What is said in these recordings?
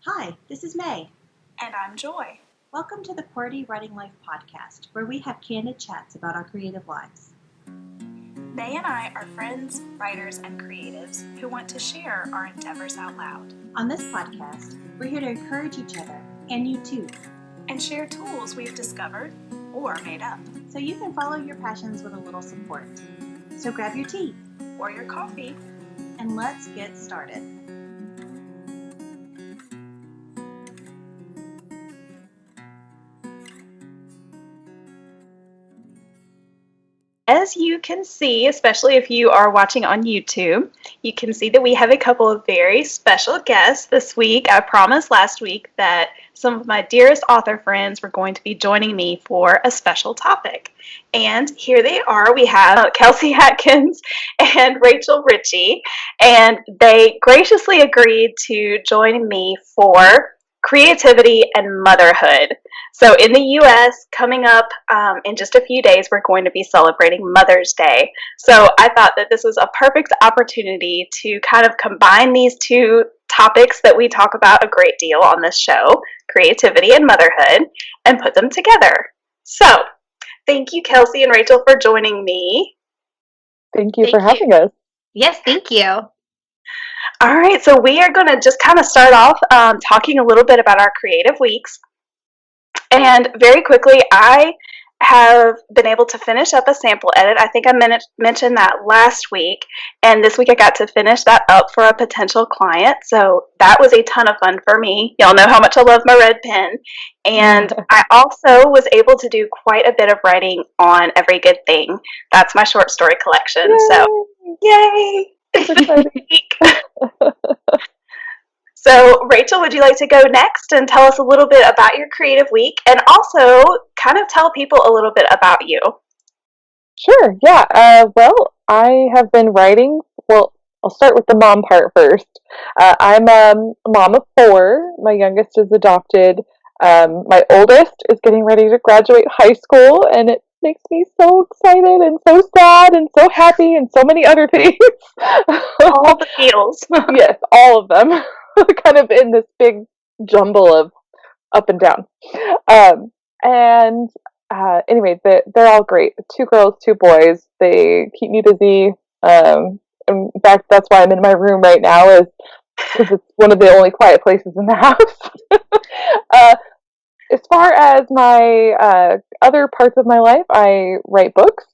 Hi, this is May. And I'm Joy. Welcome to the QWERTY Writing Life podcast, where we have candid chats about our creative lives. May and I are friends, writers, and creatives who want to share our endeavors out loud. On this podcast, we're here to encourage each other, and you too, and share tools we've discovered or made up, so you can follow your passions with a little support. So grab your tea or your coffee, and let's get started. As you can see, especially if you are watching on YouTube, you can see that we have a couple of very special guests this week. I promised last week that some of my dearest author friends were going to be joining me for a special topic. And here they are. We have Kelsey Atkins and Rachael Ritchey, and they graciously agreed to join me for creativity and motherhood. So in the U.S., coming up in just a few days, we're going to be celebrating Mother's Day. So I thought that this was a perfect opportunity to kind of combine these two topics that we talk about a great deal on this show, creativity and motherhood, and put them together. So thank you, Kelsey and Rachael, for joining me. Thank you for having us. Yes, thank you. All right, so we are going to just kind of start off talking a little bit about our creative weeks. And very quickly, I have been able to finish up a sample edit. I think I mentioned that last week, and this week I got to finish that up for a potential client. So that was a ton of fun for me. Y'all know how much I love my red pen. And I also was able to do quite a bit of writing on Every Good Thing. That's my short story collection. Yay! So, yay! It's exciting. So, Rachael, would you like to go next and tell us a little bit about your creative week and also kind of tell people a little bit about you? Sure, yeah. Well, I have been writing. Well, I'll start with the mom part first. I'm a mom of 4. My youngest is adopted. My oldest is getting ready to graduate high school, and it makes me so excited and so sad and so happy and so many other things. All the feels. Yes, all of them. Kind of in this big jumble of up and down. Anyway, they're all great. 2 girls, 2 boys. They keep me busy. In fact, that's why I'm in my room right now, is because it's one of the only quiet places in the house. As far as my other parts of my life, I write books.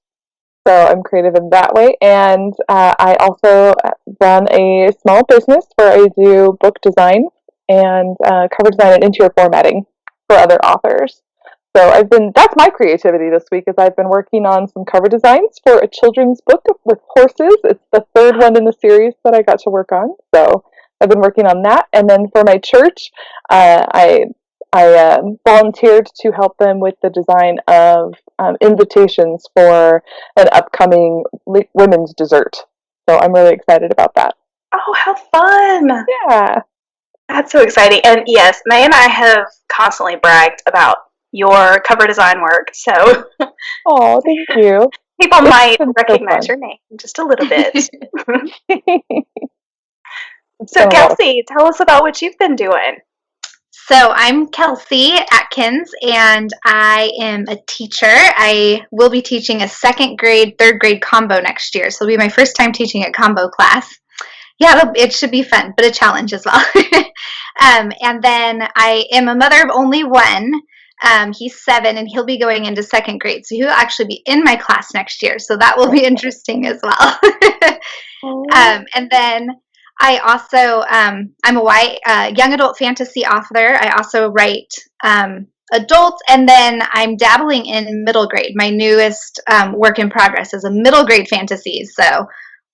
So I'm creative in that way, and I also run a small business where I do book design and cover design and interior formatting for other authors. So that's my creativity this week, is I've been working on some cover designs for a children's book with horses. It's the 3rd one in the series that I got to work on. So I've been working on that, and then for my church, I volunteered to help them with the design of invitations for an upcoming women's dessert. So I'm really excited about that. Oh, how fun! Yeah. That's so exciting. And yes, May and I have constantly bragged about your cover design work. So, oh, thank you. People might recognize your name just a little bit. So, Kelsey, tell us about what you've been doing. So I'm Kelsey Atkins, and I am a teacher. I will be teaching a 2nd grade, 3rd grade combo next year. So it'll be my first time teaching a combo class. Yeah, it should be fun, but a challenge as well. And then I am a mother of only one. He's 7, and he'll be going into 2nd grade. So he'll actually be in my class next year. So that will be interesting as well. And then I also, I'm a young adult fantasy author. I also write adult, and then I'm dabbling in middle grade. My newest work in progress is a middle grade fantasy, so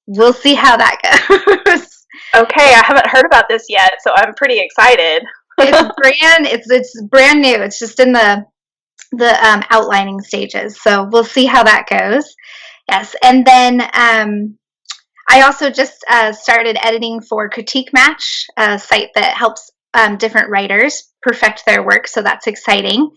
we'll see how that goes. Okay, I haven't heard about this yet, so I'm pretty excited. It's brand new. It's just in the outlining stages, so we'll see how that goes. Yes, and then I also just started editing for Critique Match, a site that helps different writers perfect their work, so that's exciting.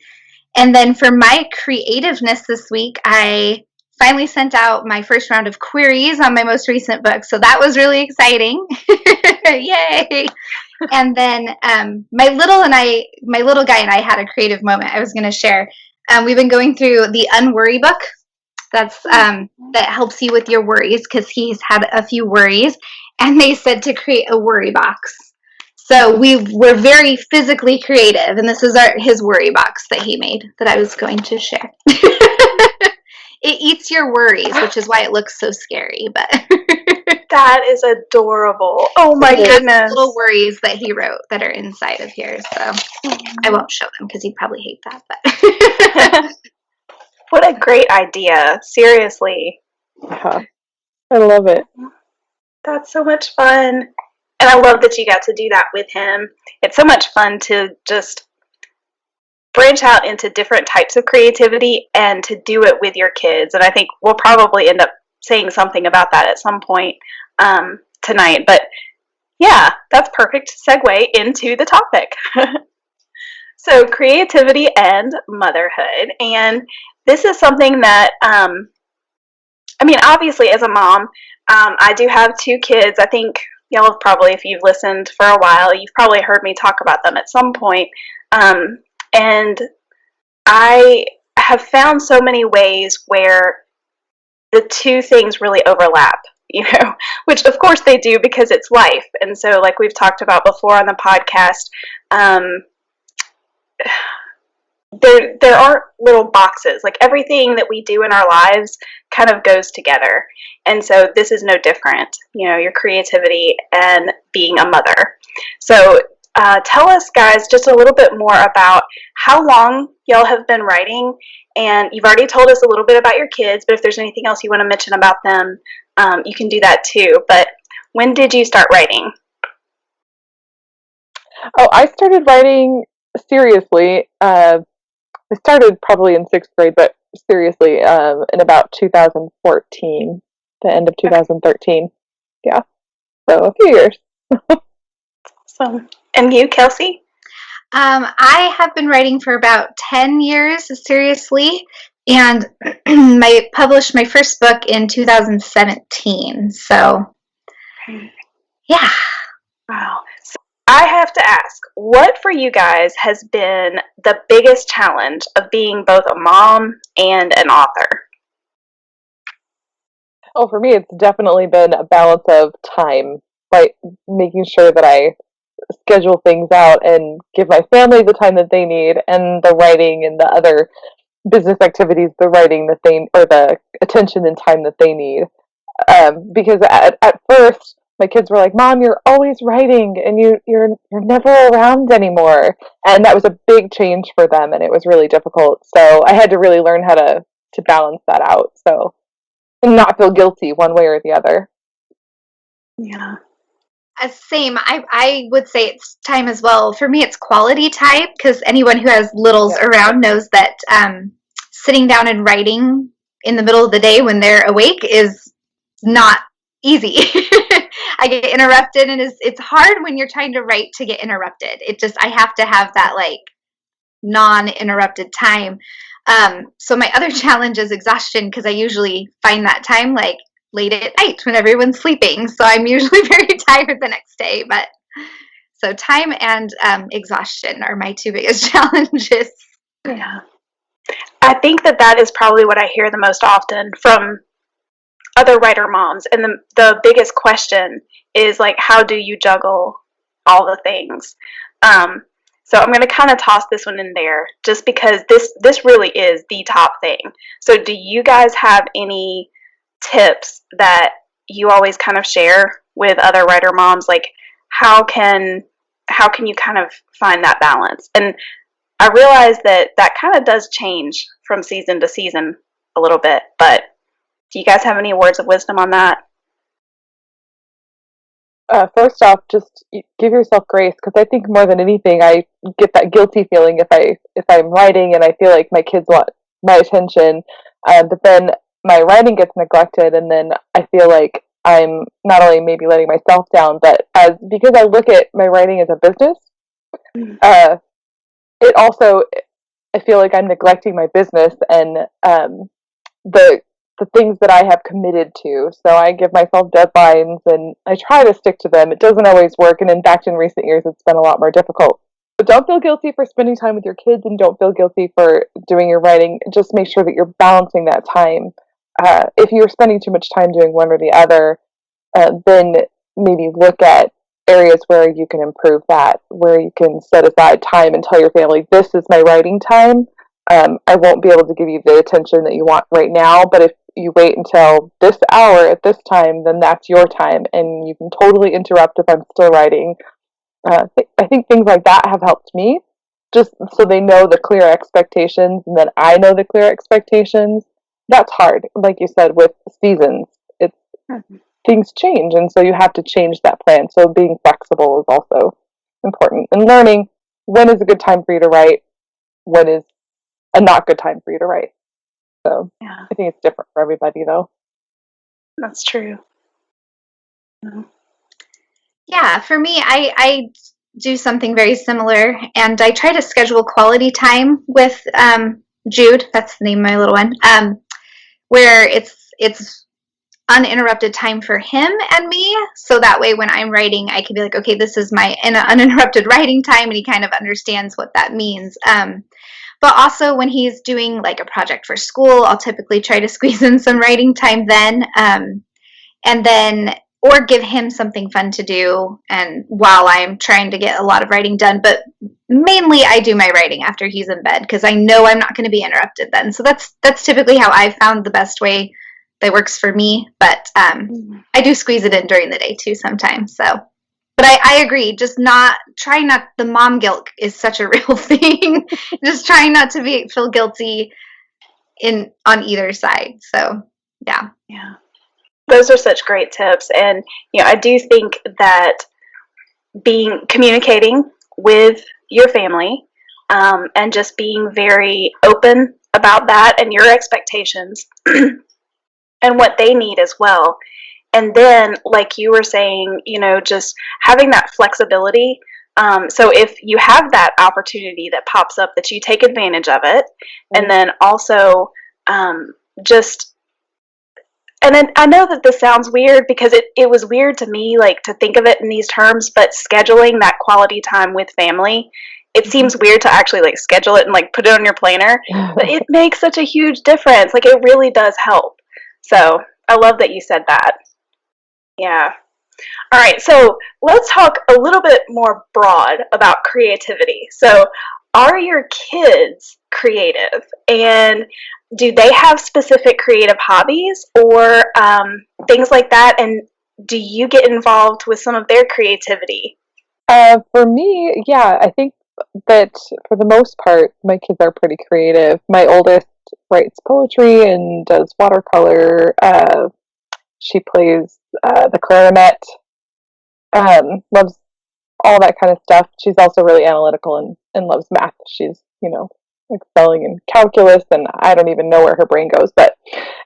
And then for my creativeness this week, I finally sent out my first round of queries on my most recent book, so that was really exciting. Yay! And then my little guy and I had a creative moment I was going to share. We've been going through the Unworry book. That's that helps you with your worries, because he's had a few worries, and they said to create a worry box. So we're very physically creative, and this is his worry box that he made that I was going to share. It eats your worries, which is why it looks so scary. But that is adorable. Oh my goodness! Little worries that he wrote that are inside of here. So I won't show them because he'd probably hate that. But what a great idea! Seriously, I love it. That's so much fun, and I love that you got to do that with him. It's so much fun to just branch out into different types of creativity and to do it with your kids. And I think we'll probably end up saying something about that at some point tonight. But yeah, that's perfect segue into the topic. So creativity and motherhood. And this is something that, obviously as a mom, I do have 2 kids. I think y'all have probably, if you've listened for a while, you've probably heard me talk about them at some point. And I have found so many ways where the 2 things really overlap, which of course they do because it's life. And so, like we've talked about before on the podcast, there aren't little boxes. Like everything that we do in our lives kind of goes together. And so this is no different, your creativity and being a mother. So tell us, guys, just a little bit more about how long y'all have been writing. And you've already told us a little bit about your kids, but if there's anything else you want to mention about them, you can do that too. But when did you start writing? Oh, I started writing seriously. I started probably in 6th grade, but seriously in about 2014, the end of 2013. Yeah, so a few years. So, and you, Kelsey? I have been writing for about 10 years, seriously, and I published my first book in 2017. So, yeah. Wow. So I have to ask, what for you guys has been the biggest challenge of being both a mom and an author? Oh, for me, it's definitely been a balance of time, like making sure that I schedule things out and give my family the time that they need, and the writing and the other business activities, the writing that they, or the attention and time that they need. Because at first, my kids were like, "Mom, you're always writing, and you're never around anymore," and that was a big change for them, and it was really difficult. So I had to really learn how to balance that out, so and not feel guilty one way or the other. Yeah. Same. I would say it's time as well. For me, it's quality time, because anyone who has littles around knows that sitting down and writing in the middle of the day when they're awake is not easy. I get interrupted, and it's hard when you're trying to write to get interrupted. I have to have that like non-interrupted time. So my other challenge is exhaustion, because I usually find that time like late at night when everyone's sleeping. So I'm usually very tired the next day. But so time and exhaustion are my 2 biggest challenges. Yeah. I think that is probably what I hear the most often from other writer moms. And the biggest question is like, how do you juggle all the things? So I'm going to kind of toss this one in there just because this really is the top thing. So do you guys have any tips that you always kind of share with other writer moms? Like how can you kind of find that balance? And I realize that kind of does change from season to season a little bit, but do you guys have any words of wisdom on that? First off, just give yourself grace, because I think more than anything, I get that guilty feeling if I'm writing and I feel like my kids want my attention, but then my writing gets neglected, and then I feel like I'm not only maybe letting myself down, but because I look at my writing as a business, it also, I feel like I'm neglecting my business and the the things that I have committed to. So I give myself deadlines and I try to stick to them. It doesn't always work, and in fact, in recent years, it's been a lot more difficult. But don't feel guilty for spending time with your kids, and don't feel guilty for doing your writing. Just make sure that you're balancing that time. If you're spending too much time doing one or the other, then maybe look at areas where you can improve that, where you can set aside time and tell your family, this is my writing time. I won't be able to give you the attention that you want right now, but if you wait until this hour at this time, then that's your time, and you can totally interrupt if I'm still writing. I think things like that have helped me, just so they know the clear expectations, and then I know the clear expectations. That's hard, like you said, with seasons. It's things change, and so you have to change that plan. So being flexible is also important, and learning when is a good time for you to write, when is a not good time for you to write. So Yeah, I think it's different for everybody, though. that's true. Yeah, for me, I do something very similar, and I try to schedule quality time with Jude. That's the name of my little one. Where it's uninterrupted time for him and me, so that way when I'm writing, I can be like, okay, this is my uninterrupted writing time, and he kind of understands what that means. But also when he's doing like a project for school, I'll typically try to squeeze in some writing time then. And then, or give him something fun to do and while I'm trying to get a lot of writing done. But mainly I do my writing after he's in bed, because I know I'm not going to be interrupted then. So that's typically how I've found the best way that works for me. But I do squeeze it in during the day too sometimes. So, but I agree. Just try not. The mom guilt is such a real thing. Just trying not to feel guilty on either side. So yeah. Yeah. Those are such great tips. And, I do think that communicating with your family, and just being very open about that and your expectations and what they need as well. And then, like you were saying, just having that flexibility. So if you have that opportunity that pops up, that you take advantage of it. And then also just, and then I know that this sounds weird, because it was weird to me, like, to think of it in these terms, but scheduling that quality time with family, it seems weird to actually, like, schedule it and, like, put it on your planner, but it makes such a huge difference. Like, it really does help. So I love that you said that. Yeah. All right, so let's talk a little bit more broad about creativity. So, are your kids creative, and do they have specific creative hobbies or things like that? And do you get involved with some of their creativity? For me, yeah, I think that for the most part, my kids are pretty creative. My oldest writes poetry and does watercolor. She plays the clarinet. Loves all that kind of stuff. She's also really analytical and loves math. She's, excelling in calculus, and I don't even know where her brain goes. But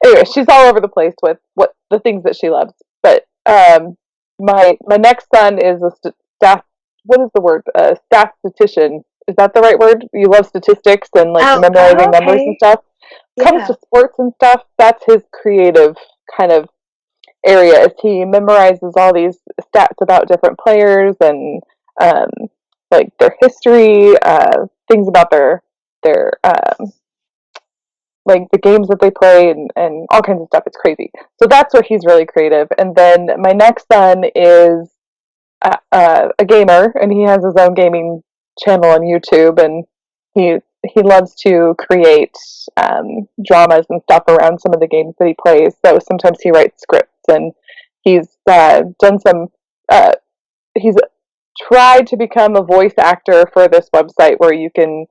anyway, she's all over the place with what the things that she loves. But my next son is a staff. What is the word? Statistician. Is that the right word? You love statistics and like memorizing numbers and stuff. Yeah. Comes to sports and stuff. That's his creative kind of area, as he memorizes all these stats about different players and like their history, things about their like the games that they play, and all kinds of stuff. It's crazy. So that's what he's really creative. And then my next son is a gamer, and he has his own gaming channel on YouTube, and he loves to create dramas and stuff around some of the games that he plays. So sometimes he writes scripts, and he's done some. He's tried to become a voice actor for this website where you can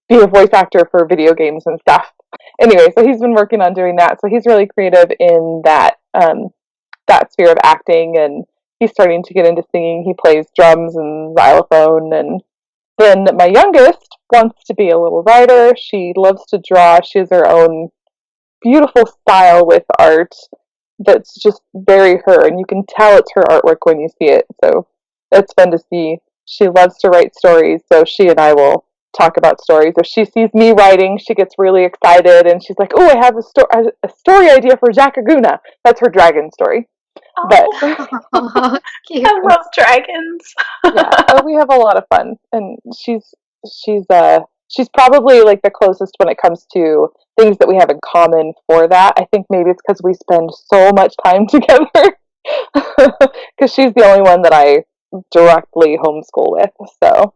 be a voice actor for video games and stuff. Anyway, so he's been working on doing that. So he's really creative in that that sphere of acting, and he's starting to get into singing. He plays drums and xylophone. And then my youngest wants to be a little writer. She loves to draw. She has her own beautiful style with art that's just very her, and you can tell it's her artwork when you see it. So that's fun to see. She loves to write stories, so she and I will talk about stories. If she sees me writing, she gets really excited, and she's like, "Oh, I have a story idea for Jackaguna." That's her dragon story. But Oh, cute. I love dragons. yeah, so we have a lot of fun, and she's probably like the closest when it comes to things that we have in common for that. I think maybe it's because we spend so much time together, because she's the only one that I directly homeschool with. So,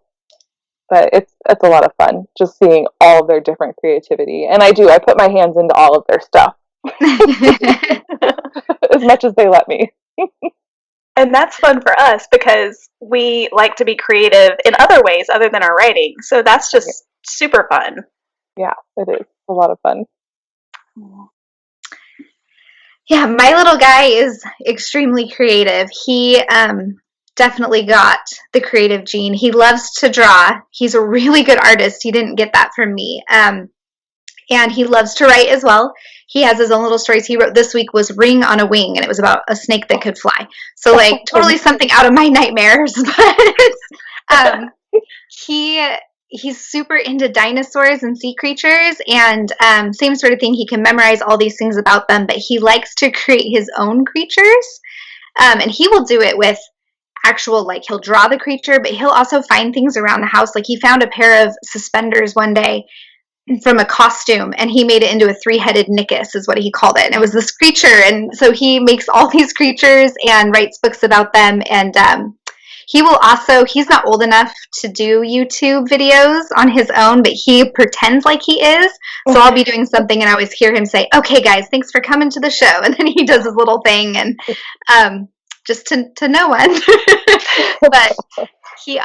but it's a lot of fun just seeing all of their different creativity, and I put my hands into all of their stuff as much as they let me. And that's fun for us because we like to be creative in other ways other than our writing. So that's just super fun. Yeah, it is a lot of fun. Yeah, my little guy is extremely creative. He definitely got the creative gene. He loves to draw. He's a really good artist. He didn't get that from me. And he loves to write as well. He has his own little stories. He wrote this week was Ring on a Wing, and it was about a snake that could fly. So, like, totally something out of my nightmares. But he's super into dinosaurs and sea creatures, and same sort of thing. He can memorize all these things about them, but he likes to create his own creatures. And he will do it with actual, like, he'll draw the creature, but he'll also find things around the house. Like, he found a pair of suspenders one day from a costume, and he made it into a 3-headed nickus is what he called it, and it was this creature. And so he makes all these creatures and writes books about them. And he will also, he's not old enough to do YouTube videos on his own, but he pretends like he is. So I'll be doing something and I always hear him say, "Okay guys, thanks for coming to the show," and then he does his little thing, and just to no one. But he's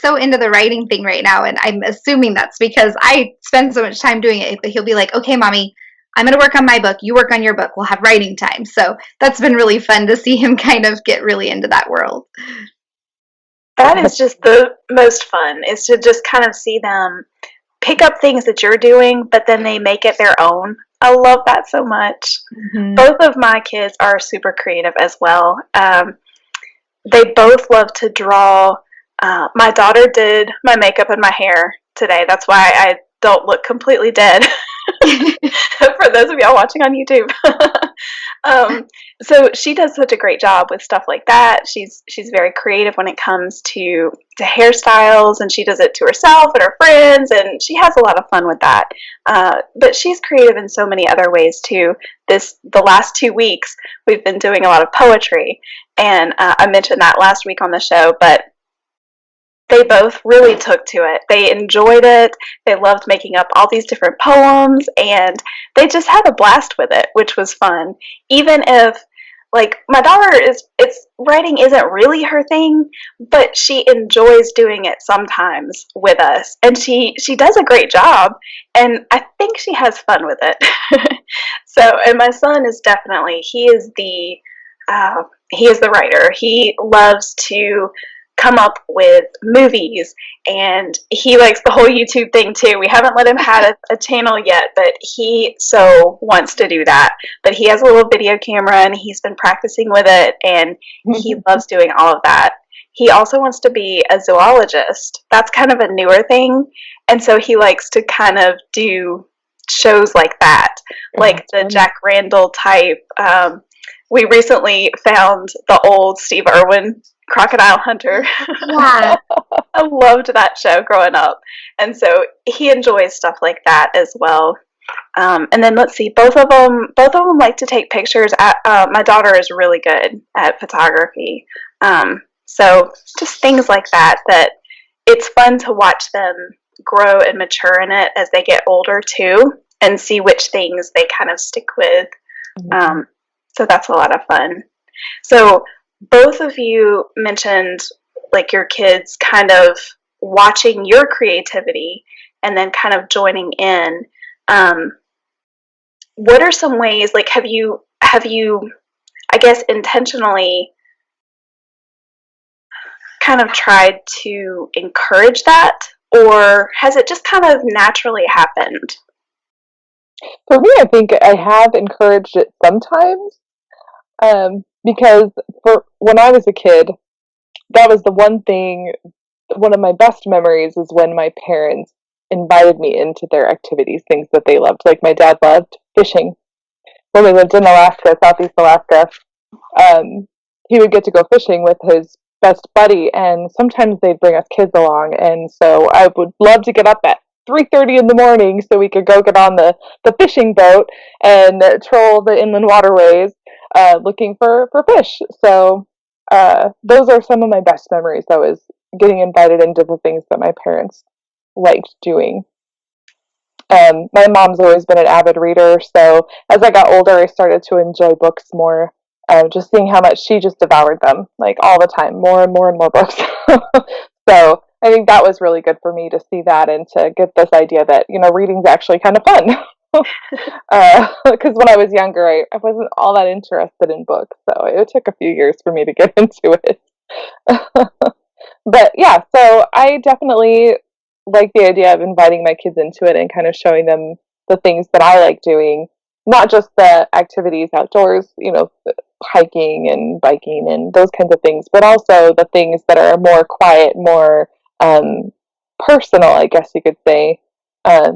so into the writing thing right now, and I'm assuming that's because I spend so much time doing it. But he'll be like, "Okay, mommy, I'm going to work on my book. You work on your book. We'll have writing time." So that's been really fun to see him kind of get really into that world. That is just the most fun, is to just kind of see them pick up things that you're doing, but then they make it their own. I love that so much. Mm-hmm. Both of my kids are super creative as well. They both love to draw. My daughter did my makeup and my hair today. That's why I don't look completely dead. For those of y'all watching on YouTube. So she does such a great job with stuff like that. She's very creative when it comes to hairstyles, and she does it to herself and her friends, and she has a lot of fun with that. But she's creative in so many other ways too. The last 2 weeks we've been doing a lot of poetry, and I mentioned that last week on the show, but they both really took to it. They enjoyed it. They loved making up all these different poems, and they just had a blast with it, which was fun. Even if, like, my daughter writing isn't really her thing, but she enjoys doing it sometimes with us, and she does a great job, and I think she has fun with it. So, and my son is definitely, he is the writer. He loves to come up with movies, and he likes the whole YouTube thing too. We haven't let him have a channel yet, but he so wants to do that. But he has a little video camera, and he's been practicing with it, and he loves doing all of that. He also wants to be a zoologist. That's kind of a newer thing, and so he likes to kind of do shows like that, like the Jack Randall type. We recently found the old Steve Irwin Crocodile Hunter. Yeah. I loved that show growing up, and so he enjoys stuff like that as well. And then let's see, both of them like to take pictures. My daughter is really good at photography, so just things like that it's fun to watch them grow and mature in it as they get older too, and see which things they kind of stick with. Mm-hmm. So that's a lot of fun. So both of you mentioned, like, your kids kind of watching your creativity and then kind of joining in. What are some ways, like, have you, I guess, intentionally kind of tried to encourage that, or has it just kind of naturally happened? For me, I think I have encouraged it sometimes. Because when I was a kid, that was the one thing one of my best memories is when my parents invited me into their activities, things that they loved. Like my dad loved fishing. When we lived in Alaska, Southeast Alaska, he would get to go fishing with his best buddy, and sometimes they'd bring us kids along. And so I would love to get up at 3:30 in the morning so we could go get on the fishing boat and troll the inland waterways looking for fish. So those are some of my best memories, though, is getting invited into the things that my parents liked doing. My mom's always been an avid reader, so as I got older, I started to enjoy books more. Just seeing how much she just devoured them, like all the time, more and more and more books. So I think that was really good for me to see that and to get this idea that, reading's actually kind of fun. Because when I was younger, I wasn't all that interested in books, so it took a few years for me to get into it. But yeah, so I definitely like the idea of inviting my kids into it and kind of showing them the things that I like doing, not just the activities outdoors, hiking and biking and those kinds of things, but also the things that are more quiet, more personal, I guess you could say,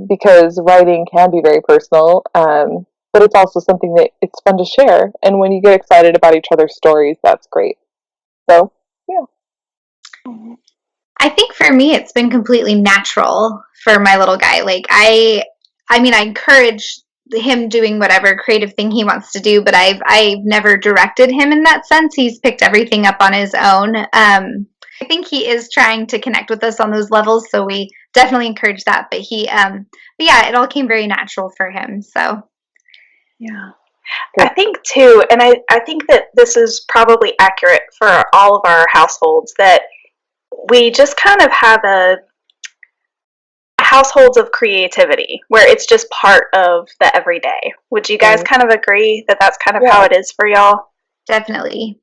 because writing can be very personal, but it's also something that it's fun to share. And when you get excited about each other's stories, that's great. So, yeah. I think for me, it's been completely natural for my little guy. Like I encourage him doing whatever creative thing he wants to do, but I've never directed him in that sense. He's picked everything up on his own. I think he is trying to connect with us on those levels, so we definitely encourage that. But yeah, it all came very natural for him. So yeah. I think too, and I think that this is probably accurate for all of our households, that we just kind of have households of creativity where it's just part of the everyday. Would you guys kind of agree that that's kind of how it is for y'all? Definitely.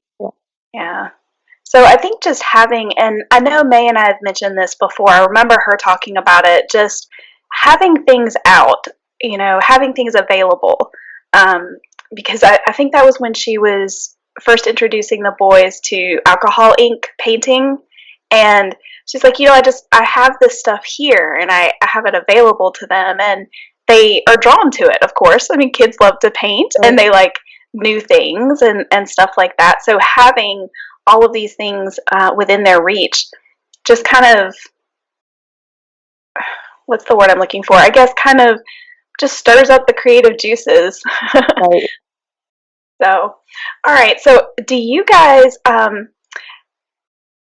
Yeah. So I think just having, and I know May and I have mentioned this before, I remember her talking about it, just having things out, having things available. Because I think that was when she was first introducing the boys to alcohol ink painting. And she's like, I have this stuff here and I have it available to them, and they are drawn to it, of course. I mean, kids love to paint and they like new things and stuff like that. So having all of these things within their reach just kind of, what's the word I'm looking for? I guess kind of just stirs up the creative juices. Right. So, all right. So do you guys,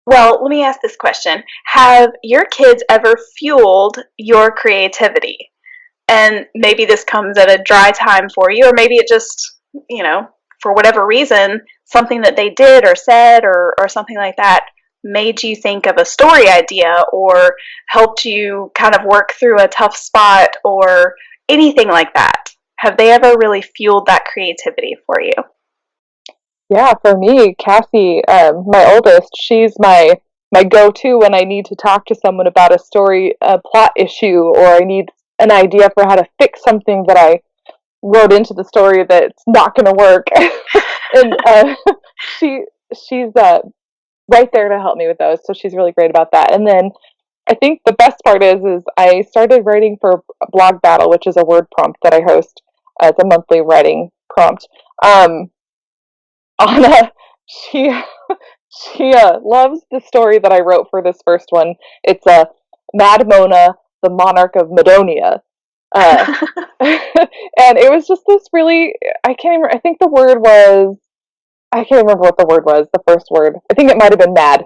well, let me ask this question. Have your kids ever fueled your creativity? And maybe this comes at a dry time for you, or maybe it just, for whatever reason, something that they did or said or something like that made you think of a story idea or helped you kind of work through a tough spot or anything like that. Have they ever really fueled that creativity for you? Yeah, for me, Cassie, my oldest, she's my go-to when I need to talk to someone about a story, a plot issue, or I need an idea for how to fix something that I wrote into the story that's not going to work. And she's right there to help me with those, so she's really great about that. And then I think the best part is I started writing for Blog Battle, which is a word prompt that I host. It's a monthly writing prompt. Anna, she loves the story that I wrote for this first one. It's Mad Mona, the Monarch of Madonia. And it was just this really, I think the word was, I can't remember what the word was, the first word. I think it might have been mad.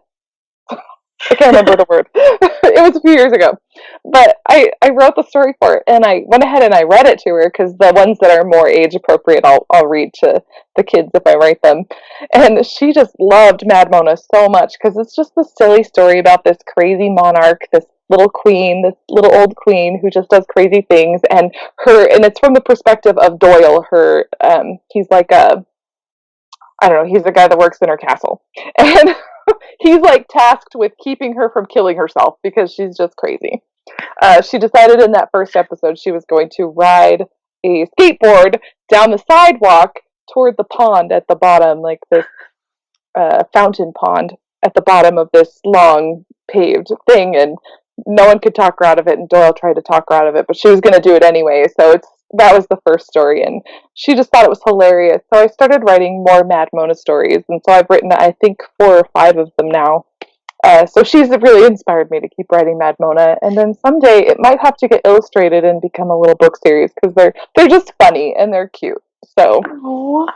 I can't remember the word. It was a few years ago. But I wrote the story for it, and I went ahead and I read it to her, because the ones that are more age appropriate I'll read to the kids if I write them. And she just loved Mad Mona so much, because it's just this silly story about this crazy monarch, this little queen, this little old queen who just does crazy things, and it's from the perspective of Doyle. He's like I don't know, he's the guy that works in her castle. And he's like tasked with keeping her from killing herself because she's just crazy. She decided in that first episode she was going to ride a skateboard down the sidewalk toward the pond at the bottom, like this fountain pond at the bottom of this long paved thing, and no one could talk her out of it, and Doyle tried to talk her out of it, but she was going to do it anyway. So that was the first story, and she just thought it was hilarious. So I started writing more Mad Mona stories, and so I've written, I think, 4 or 5 of them now. So she's really inspired me to keep writing Mad Mona, and then someday it might have to get illustrated and become a little book series, because they're just funny and they're cute. So, oh,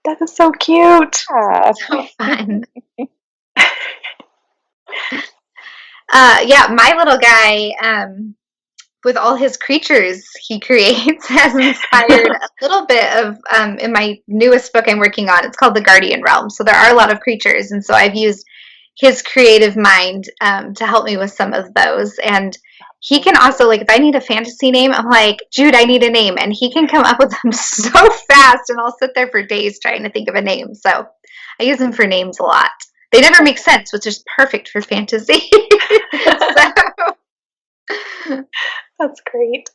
that is so cute. So fun. Yeah, my little guy, with all his creatures he creates, has inspired a little bit of, in my newest book I'm working on, it's called The Guardian Realm. So there are a lot of creatures, and so I've used his creative mind to help me with some of those. And he can also, like, if I need a fantasy name, I'm like, Jude, I need a name. And he can come up with them so fast, and I'll sit there for days trying to think of a name. So I use him for names a lot. They never make sense, which is perfect for fantasy. That's great.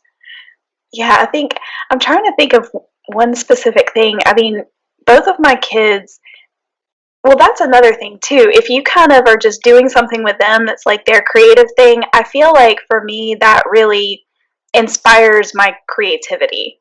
Yeah, I think I'm trying to think of one specific thing. I mean, both of my kids, well, that's another thing too. If you kind of are just doing something with them that's like their creative thing, I feel like for me that really inspires my creativity.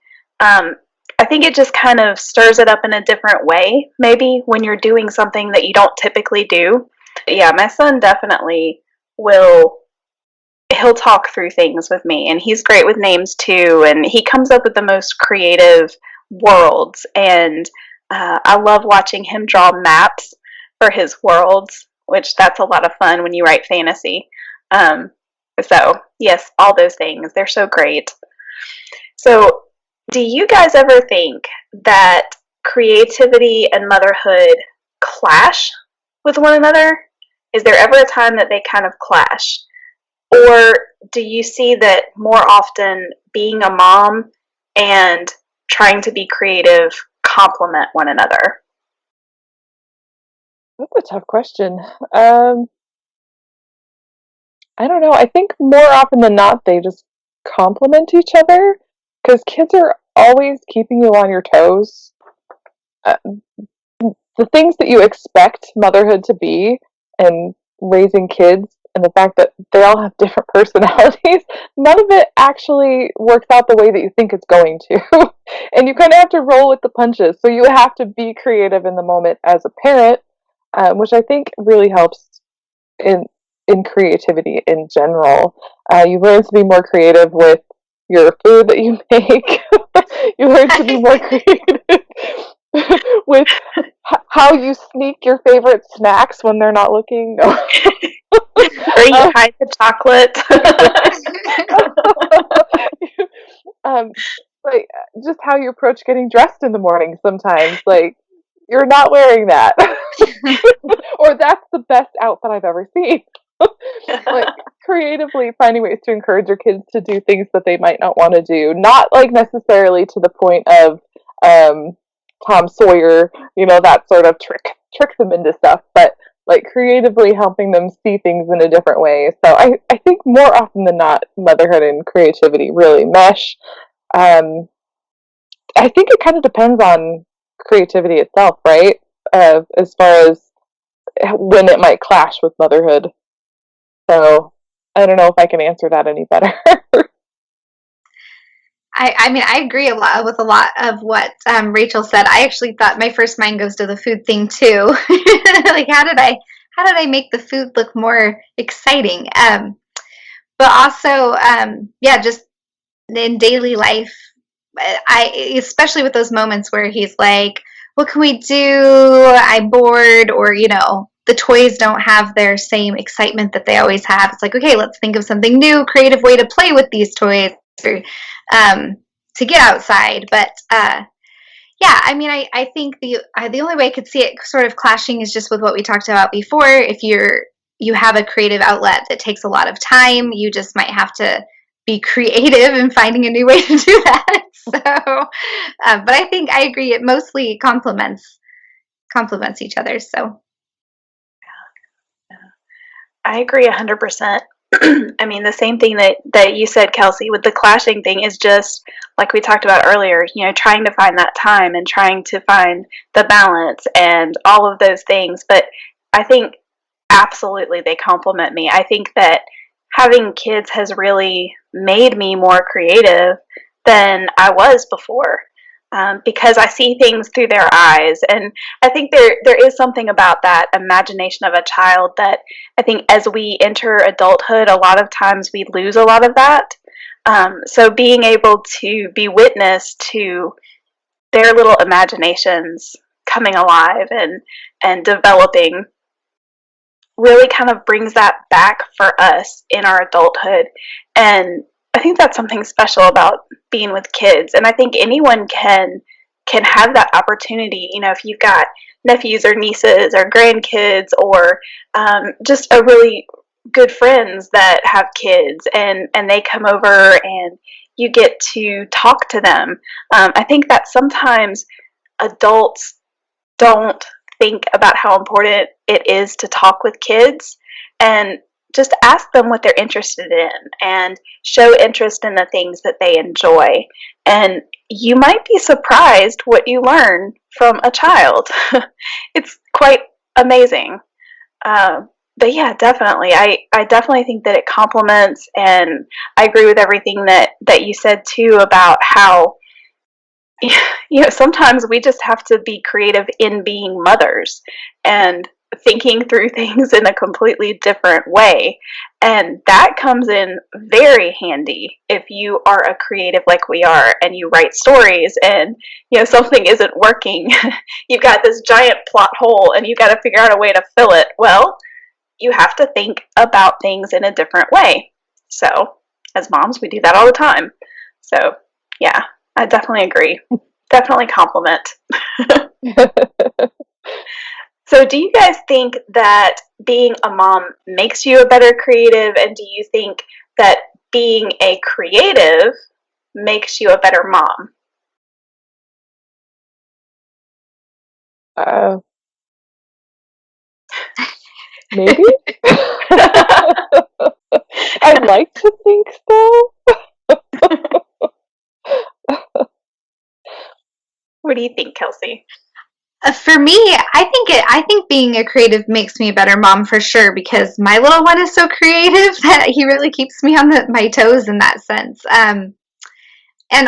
I think it just kind of stirs it up in a different way, maybe when you're doing something that you don't typically do. Yeah, my son definitely he'll talk through things with me, and he's great with names too, and he comes up with the most creative worlds, and I love watching him draw maps for his worlds, which that's a lot of fun when you write fantasy. So yes, all those things, they're so great. So do you guys ever think that creativity and motherhood clash with one another? Is there ever a time that they kind of clash? Or do you see that more often being a mom and trying to be creative complement one another? That's a tough question. I don't know. I think more often than not, they just complement each other, because kids are always keeping you on your toes. The things that you expect motherhood to be, and raising kids, and the fact that they all have different personalities, none of it actually works out the way that you think it's going to. And you kind of have to roll with the punches. So you have to be creative in the moment as a parent, which I think really helps in creativity in general. You learn to be more creative with your food that you make. You learn to be more creative with how you sneak your favorite snacks when they're not looking. Or you hide the chocolate. Like, just how you approach getting dressed in the morning sometimes. Like, you're not wearing that. Or that's the best outfit I've ever seen. Like, creatively finding ways to encourage your kids to do things that they might not want to do. Not, like, necessarily to the point of Tom Sawyer, that sort of trick them into stuff, but like creatively helping them see things in a different way. So I think more often than not, motherhood and creativity really mesh. I think it kind of depends on creativity itself, right? As far as when it might clash with motherhood. So I don't know if I can answer that any better. I mean, I agree with a lot of what Rachael said. I actually thought my first mind goes to the food thing too. Like, how did I make the food look more exciting? But also, yeah, just in daily life, especially with those moments where he's like, "What can we do? I'm bored," or the toys don't have their same excitement that they always have. It's like, okay, let's think of something new, creative way to play with these toys. Or, to get outside. But yeah, I mean, I think the only way I could see it sort of clashing is just with what we talked about before. If you have a creative outlet that takes a lot of time, you just might have to be creative in finding a new way to do that. So, but I think I agree. It mostly complements each other. So, I agree 100%. I mean, the same thing that you said, Kelsey, with the clashing thing is just like we talked about earlier, trying to find that time and trying to find the balance and all of those things. But I think absolutely, they complement me. I think that having kids has really made me more creative than I was before, because I see things through their eyes. And I think there is something about that imagination of a child that I think as we enter adulthood, a lot of times we lose a lot of that. So being able to be witness to their little imaginations coming alive and developing really kind of brings that back for us in our adulthood. And I think that's something special about being with kids. And I think anyone can have that opportunity. You know, if you've got nephews or nieces or grandkids, or just a really good friends that have kids, and they come over and you get to talk to them. I think that sometimes adults don't think about how important it is to talk with kids and just ask them what they're interested in and show interest in the things that they enjoy. And you might be surprised what you learn from a child. It's quite amazing. But yeah, definitely. I definitely think that it complements, and I agree with everything that you said too about how sometimes we just have to be creative in being mothers and thinking through things in a completely different way. And that comes in very handy if you are a creative like we are and you write stories and something isn't working. You've got this giant plot hole and you've got to figure out a way to fill it. Well, you have to think about things in a different way. So as moms, we do that all the time. So yeah, I definitely agree. Definitely compliment. So do you guys think that being a mom makes you a better creative? And do you think that being a creative makes you a better mom? Maybe. I'd like to think so. What do you think, Kelsey? For me, I think being a creative makes me a better mom for sure, because my little one is so creative that he really keeps me on my toes in that sense. And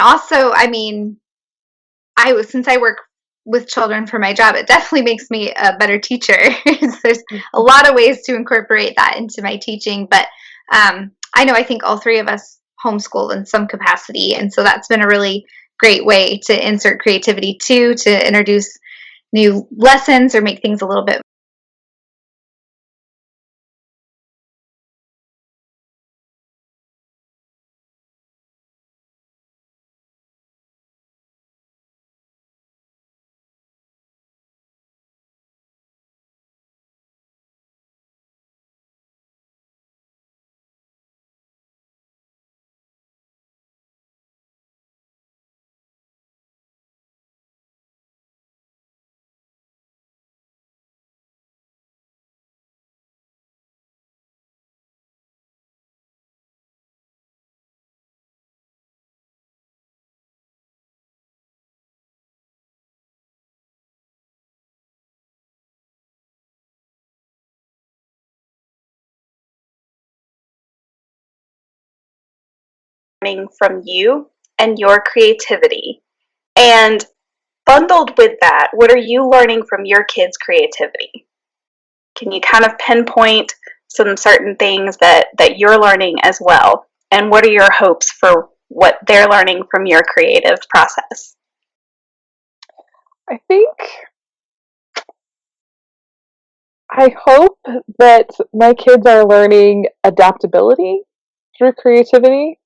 also, I mean, since I work with children for my job, it definitely makes me a better teacher. There's a lot of ways to incorporate that into my teaching, but I think all three of us homeschool in some capacity, and so that's been a really great way to insert creativity too, to introduce new lessons or make things a little bit Learning from you and your creativity. And bundled with that, what are you learning from your kids' creativity? Can you kind of pinpoint some certain things that you're learning as well? And what are your hopes for what they're learning from your creative process? I hope that my kids are learning adaptability through creativity,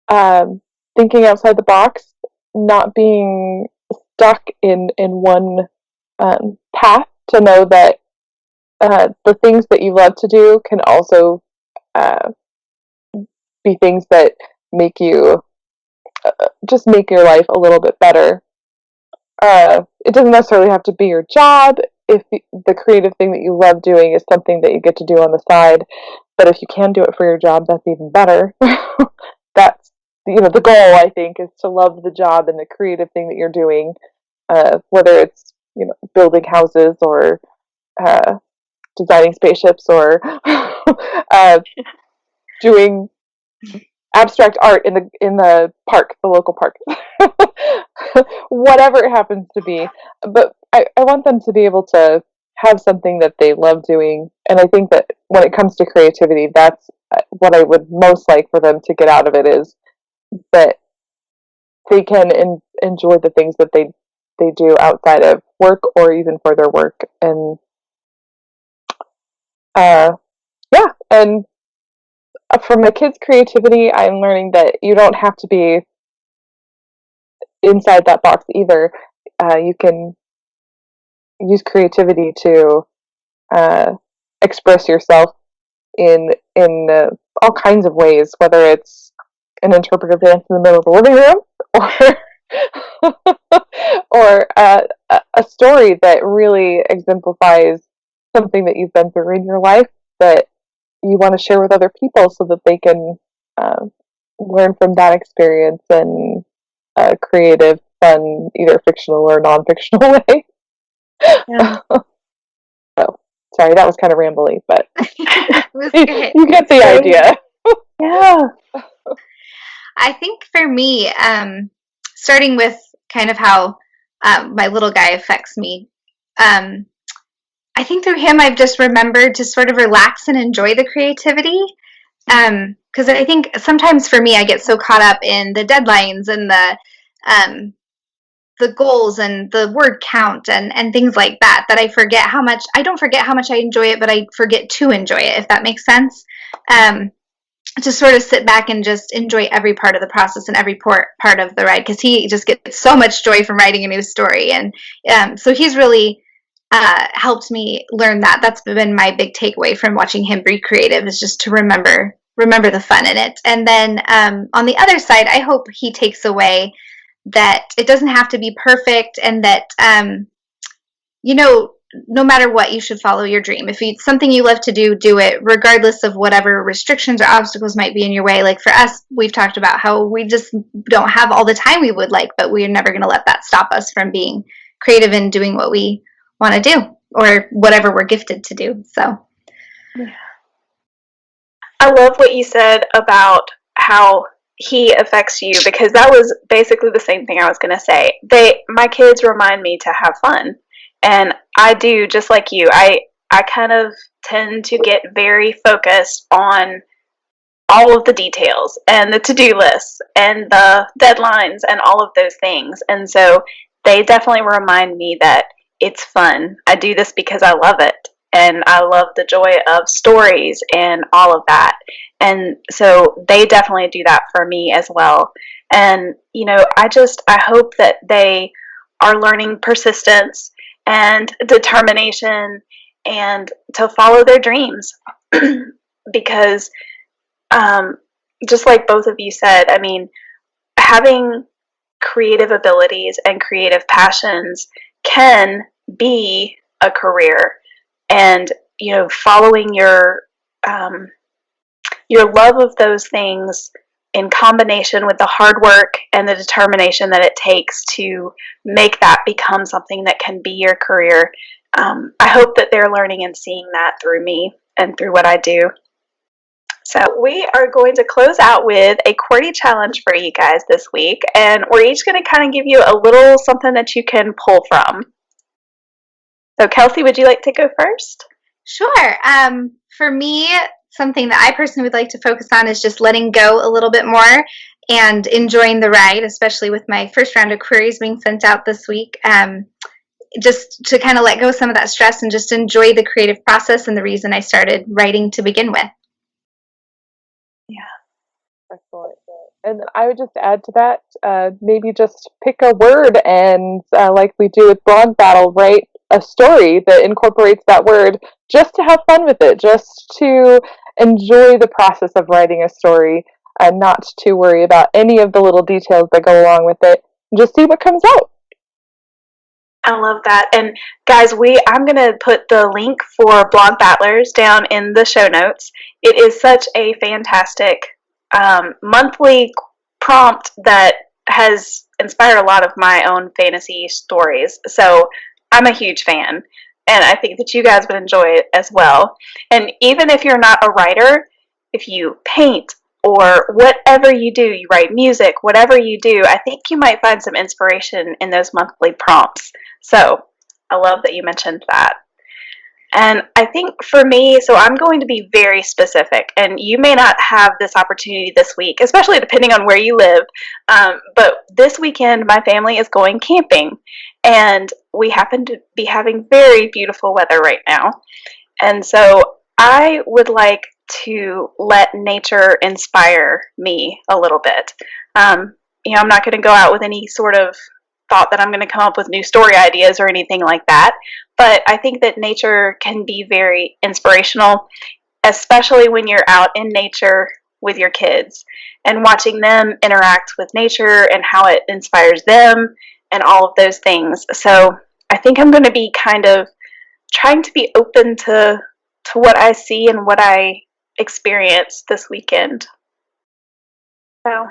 thinking outside the box, not being stuck in one path, to know that the things that you love to do can also be things that make you just make your life a little bit better. It doesn't necessarily have to be your job if the creative thing that you love doing is something that you get to do on the side. But if you can do it for your job, that's even better. That's the goal, I think, is to love the job and the creative thing that you're doing, whether it's building houses or designing spaceships or doing abstract art in the park, the local park. Whatever it happens to be. But I want them to be able to have something that they love doing. And I think that when it comes to creativity, that's what I would most like for them to get out of it, is that they can enjoy the things that they do outside of work or even for their work. And yeah, and from my kids' creativity, I'm learning that you don't have to be inside that box either. You can use creativity to express yourself in all kinds of ways, whether it's an interpretive dance in the middle of the living room, or a story that really exemplifies something that you've been through in your life that you want to share with other people so that they can learn from that experience in a creative, fun, either fictional or non-fictional way. Yeah. So, sorry, that was kind of rambly, but It was good. you get the idea. Yeah. I think for me, starting with kind of how my little guy affects me, I think through him I've just remembered to sort of relax and enjoy the creativity. Because I think sometimes for me I get so caught up in the deadlines and the goals and the word count and things like that I don't forget how much I enjoy it, but I forget to enjoy it, if that makes sense. To sort of sit back and just enjoy every part of the process and every part of the ride, because he just gets so much joy from writing a new story. And so he's really helped me learn that. That's been my big takeaway from watching him be creative, is just to remember the fun in it. And then on the other side, I hope he takes away that it doesn't have to be perfect, and that no matter what, you should follow your dream. If it's something you love to do it, regardless of whatever restrictions or obstacles might be in your way. Like for us, we've talked about how we just don't have all the time we would like, but we're never going to let that stop us from being creative and doing what we want to do, or whatever we're gifted to do. So I love what you said about how he affects you, because that was basically the same thing I was going to say. My kids remind me to have fun, and I do just like you. I kind of tend to get very focused on all of the details and the to-do lists and the deadlines and all of those things. And so they definitely remind me that it's fun. I do this because I love it, and I love the joy of stories and all of that. And so they definitely do that for me as well. And, I hope that they are learning persistence and determination and to follow their dreams. Because, just like both of you said, I mean, having creative abilities and creative passions can be a career. And, following your love of those things in combination with the hard work and the determination that it takes to make that become something that can be your career. I hope that they're learning and seeing that through me and through what I do. So we are going to close out with a QWERTY challenge for you guys this week, and we're each going to kind of give you a little something that you can pull from. So Kelsey, would you like to go first? Sure. For me, something that I personally would like to focus on is just letting go a little bit more and enjoying the ride, especially with my first round of queries being sent out this week. Just to kind of let go of some of that stress and just enjoy the creative process and the reason I started writing to begin with. Yeah. Excellent. And I would just add to that, maybe just pick a word and, like we do with Blog Battle, write a story that incorporates that word, just to have fun with it, just to enjoy the process of writing a story, and not to worry about any of the little details that go along with it. Just see what comes out. I love that. And guys, I'm going to put the link for Blog Battlers down in the show notes. It is such a fantastic monthly prompt that has inspired a lot of my own fantasy stories. So I'm a huge fan. and I think that you guys would enjoy it as well. And even if you're not a writer, if you paint or whatever you do, you write music, whatever you do, I think you might find some inspiration in those monthly prompts. So I love that you mentioned that. And I think for me, so I'm going to be very specific, and you may not have this opportunity this week, especially depending on where you live. But this weekend, my family is going camping, and we happen to be having very beautiful weather right now. And so I would like to let nature inspire me a little bit. I'm not going to go out with any sort of thought that I'm going to come up with new story ideas or anything like that, but I think that nature can be very inspirational, especially when you're out in nature with your kids and watching them interact with nature and how it inspires them and all of those things. So I think I'm going to be kind of trying to be open to what I see and what I experience this weekend. So,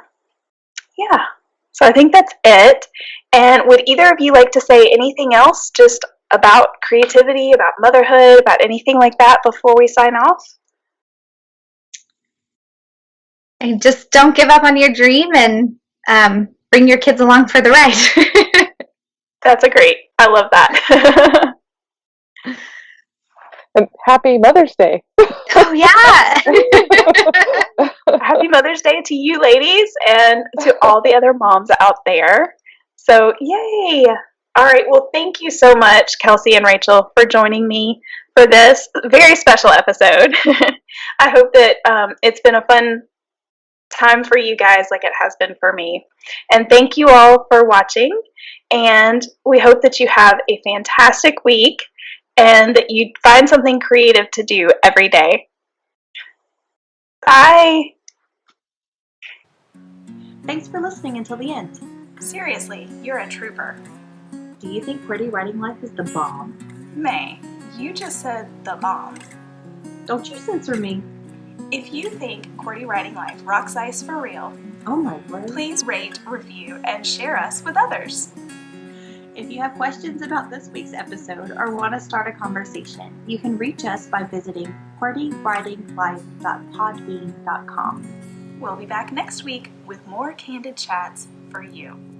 yeah. So I think that's it. And would either of you like to say anything else just about creativity, about motherhood, about anything like that before we sign off? And just don't give up on your dream, and bring your kids along for the ride. That's I love that. And happy Mother's Day. Oh, yeah. Happy Mother's Day to you ladies and to all the other moms out there. So, yay. All right. Well, thank you so much, Kelsey and Rachael, for joining me for this very special episode. I hope that it's been a fun time for you guys like it has been for me. And thank you all for watching. And we hope that you have a fantastic week and that you find something creative to do every day. Bye. Thanks for listening until the end. Seriously, you're a trooper. Do you think QWERTY writing life is the bomb? May, you just said the bomb. Don't you censor me. If you think QWERTY writing life rocks ice for real, Oh my word. please rate, review, and share us with others. If you have questions about this week's episode or want to start a conversation, you can reach us by visiting QWERTYWritingLife.podbean.com. We'll be back next week with more candid chats for you.